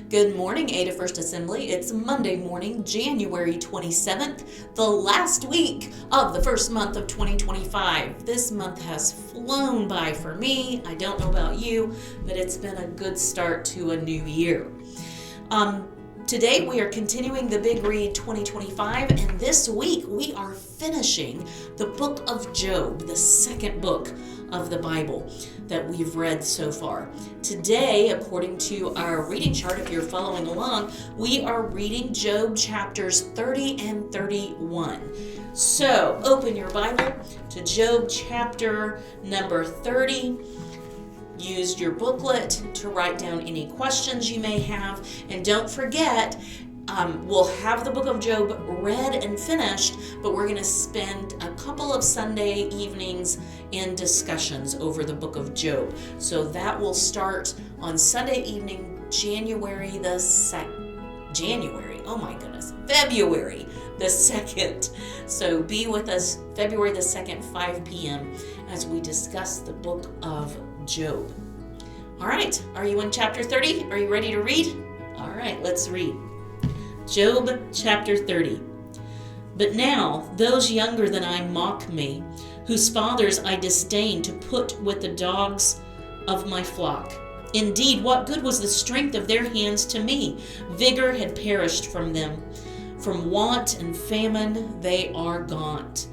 Good morning, Ada First Assembly. It's Monday morning, January 27th, the last week of the first month of 2025. This month has flown by for me. I don't know about you, but it's been a good start to a new year. Today we are continuing the Big Read 2025, and this week we are finishing the book of Job, the second book of the Bible that we've read so far. Today, according to our reading chart, if you're following along, we are reading Job chapters 30 and 31. So, open your Bible to Job chapter number 30. Use your booklet to write down any questions you may have. And don't forget, we'll have the book of Job read and finished, but we're going to spend a couple of Sunday evenings in discussions over the book of Job. So that will start on Sunday evening, February the 2nd. So be with us February the 2nd, 5 p.m. as we discuss the book of Job. All right, are you in chapter 30? Are you ready to read? All right, let's read. Job chapter 30. But now those younger than I mock me, whose fathers I disdain to put with the dogs of my flock. Indeed, what good was the strength of their hands to me? Vigor had perished from them. From want and famine they are gaunt,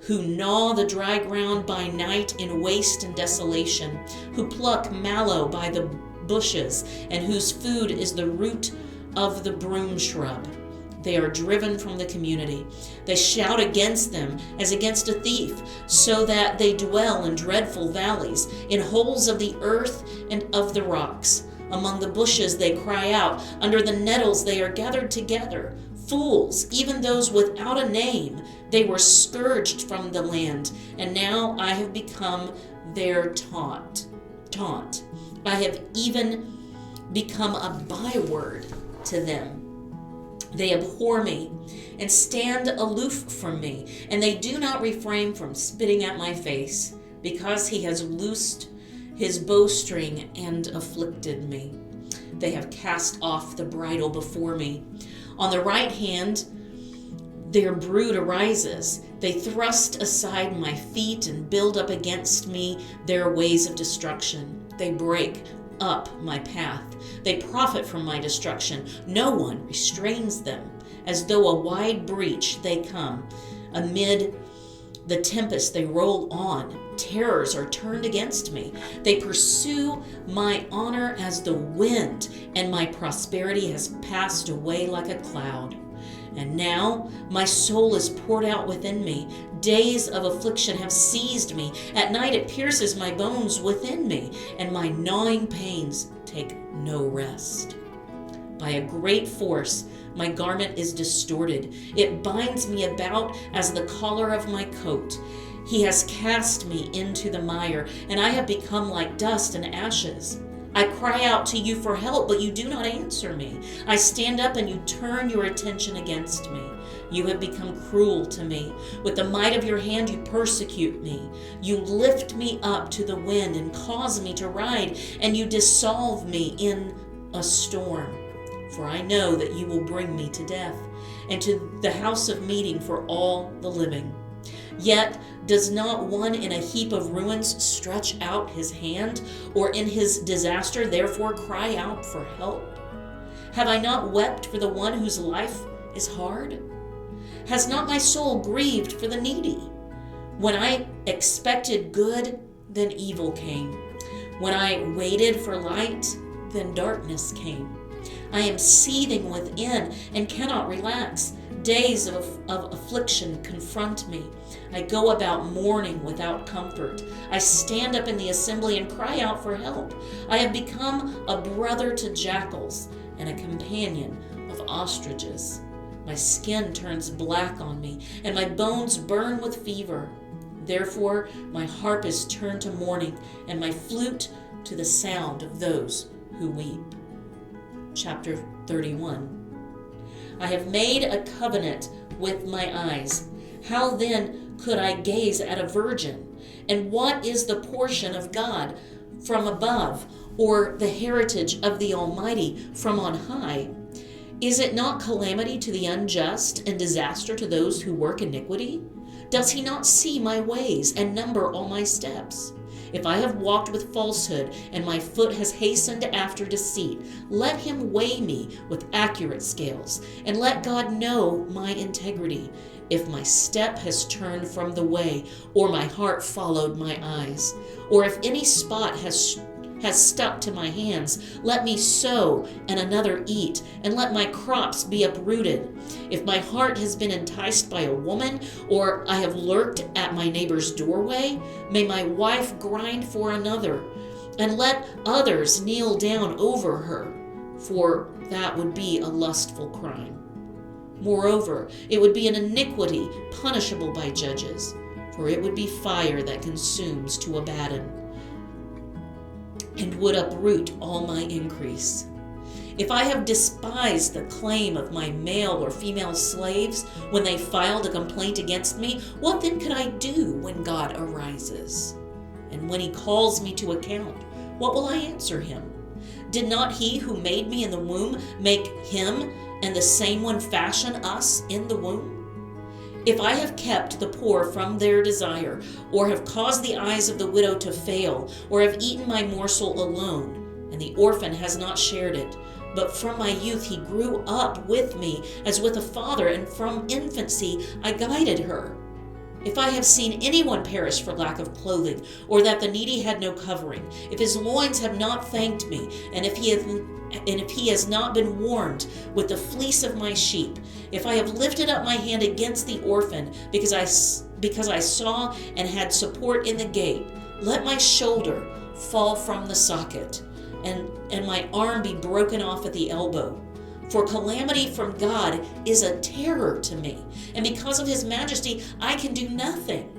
who gnaw the dry ground by night in waste and desolation, who pluck mallow by the bushes, and whose food is the root of the broom shrub. They are driven from the community. They shout against them as against a thief, so that they dwell in dreadful valleys, in holes of the earth and of the rocks. Among the bushes they cry out. Under the nettles they are gathered together. Fools, even those without a name, they were scourged from the land, and now I have become their taunt. I have even become a byword to them. They abhor me and stand aloof from me, and they do not refrain from spitting at my face, because he has loosed his bowstring and afflicted me. They have cast off the bridle before me. On the right hand, their brood arises. They thrust aside my feet and build up against me their ways of destruction. They break up my path. They profit from my destruction. No one restrains them. As though a wide breach they come. Amid the tempest they roll on. Terrors are turned against me. They pursue my honor as the wind, and my prosperity has passed away like a cloud. And now my soul is poured out within me. Days of affliction have seized me. At night it pierces my bones within me, and my gnawing pains take no rest. By a great force my garment is distorted. It binds me about as the collar of my coat. He has cast me into the mire, and I have become like dust and ashes. I cry out to you for help, but you do not answer me. I stand up and you turn your attention against me. You have become cruel to me. With the might of your hand you persecute me. You lift me up to the wind and cause me to ride, and you dissolve me in a storm. For I know that you will bring me to death, and to the house of meeting for all the living. Yet does not one in a heap of ruins stretch out his hand, or in his disaster therefore cry out for help? Have I not wept for the one whose life is hard? Has not my soul grieved for the needy? When I expected good, then evil came. When I waited for light, then darkness came. I am seething within and cannot relax. Days of affliction confront me. I go about mourning without comfort. I stand up in the assembly and cry out for help. I have become a brother to jackals and a companion of ostriches. My skin turns black on me, and my bones burn with fever. Therefore, my harp is turned to mourning, and my flute to the sound of those who weep. Chapter 31. I have made a covenant with my eyes. How then could I gaze at a virgin? And what is the portion of God from above? or the heritage of the Almighty from on high? Is it not calamity to the unjust and disaster to those who work iniquity? Does he not see my ways and number all my steps? If I have walked with falsehood and my foot has hastened after deceit, let him weigh me with accurate scales, and let God know my integrity. If my step has turned from the way, or my heart followed my eyes, or if any spot has stuck to my hands, let me sow and another eat, and let my crops be uprooted. If my heart has been enticed by a woman, or I have lurked at my neighbor's doorway, may my wife grind for another, and let others kneel down over her, for that would be a lustful crime. Moreover, it would be an iniquity punishable by judges, for it would be fire that consumes to Abaddon, and would uproot all my increase. If I have despised the claim of my male or female slaves when they filed a complaint against me, what then could I do when God arises? And when he calls me to account, what will I answer him? Did not he who made me in the womb make him, and the same one fashion us in the womb? If I have kept the poor from their desire, or have caused the eyes of the widow to fail, or have eaten my morsel alone, and the orphan has not shared it, but from my youth he grew up with me as with a father, and from infancy I guided her. If I have seen anyone perish for lack of clothing, or that the needy had no covering, if his loins have not thanked me, and if he has not been warmed with the fleece of my sheep, if I have lifted up my hand against the orphan, because I saw and had support in the gate, let my shoulder fall from the socket, and my arm be broken off at the elbow. For calamity from God is a terror to me, and because of his majesty I can do nothing.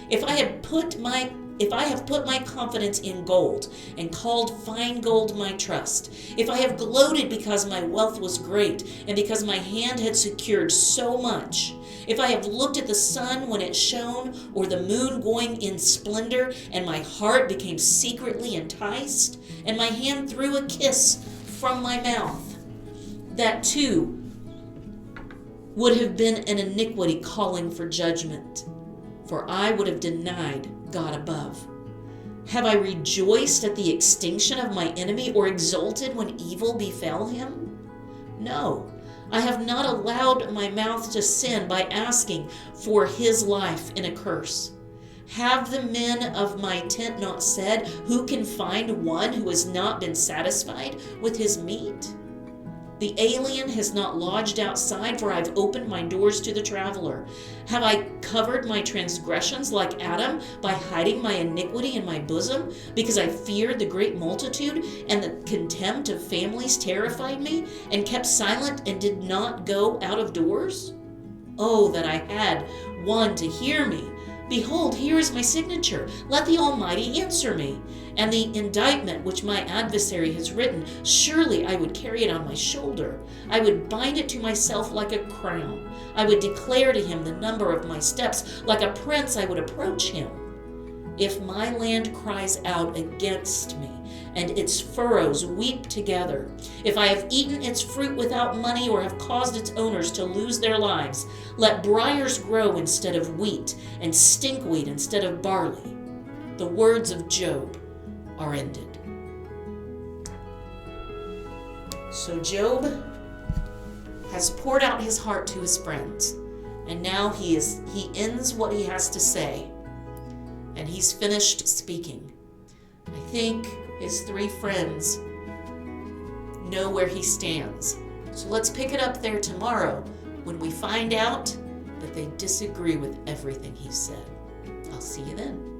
If I have put my confidence in gold, and called fine gold my trust, if I have gloated because my wealth was great, and because my hand had secured so much, if I have looked at the sun when it shone, or the moon going in splendor, and my heart became secretly enticed, and my hand threw a kiss from my mouth, that too would have been an iniquity calling for judgment, for I would have denied God above. Have I rejoiced at the extinction of my enemy, or exulted when evil befell him? No, I have not allowed my mouth to sin by asking for his life in a curse. Have the men of my tent not said, who can find one who has not been satisfied with his meat? The alien has not lodged outside, for I have opened my doors to the traveler. Have I covered my transgressions like Adam by hiding my iniquity in my bosom, because I feared the great multitude, and the contempt of families terrified me, and kept silent and did not go out of doors? Oh, that I had one to hear me! Behold, here is my signature. Let the Almighty answer me. And the indictment which my adversary has written, surely I would carry it on my shoulder. I would bind it to myself like a crown. I would declare to him the number of my steps. Like a prince I would approach him. If my land cries out against me, and its furrows weep together, if I have eaten its fruit without money, or have caused its owners to lose their lives, let briars grow instead of wheat, and stinkweed instead of barley. The words of Job are ended. So Job has poured out his heart to his friends, and now he ends what he has to say, and he's finished speaking. I think his three friends know where he stands. So let's pick it up there tomorrow when we find out that they disagree with everything he said. I'll see you then.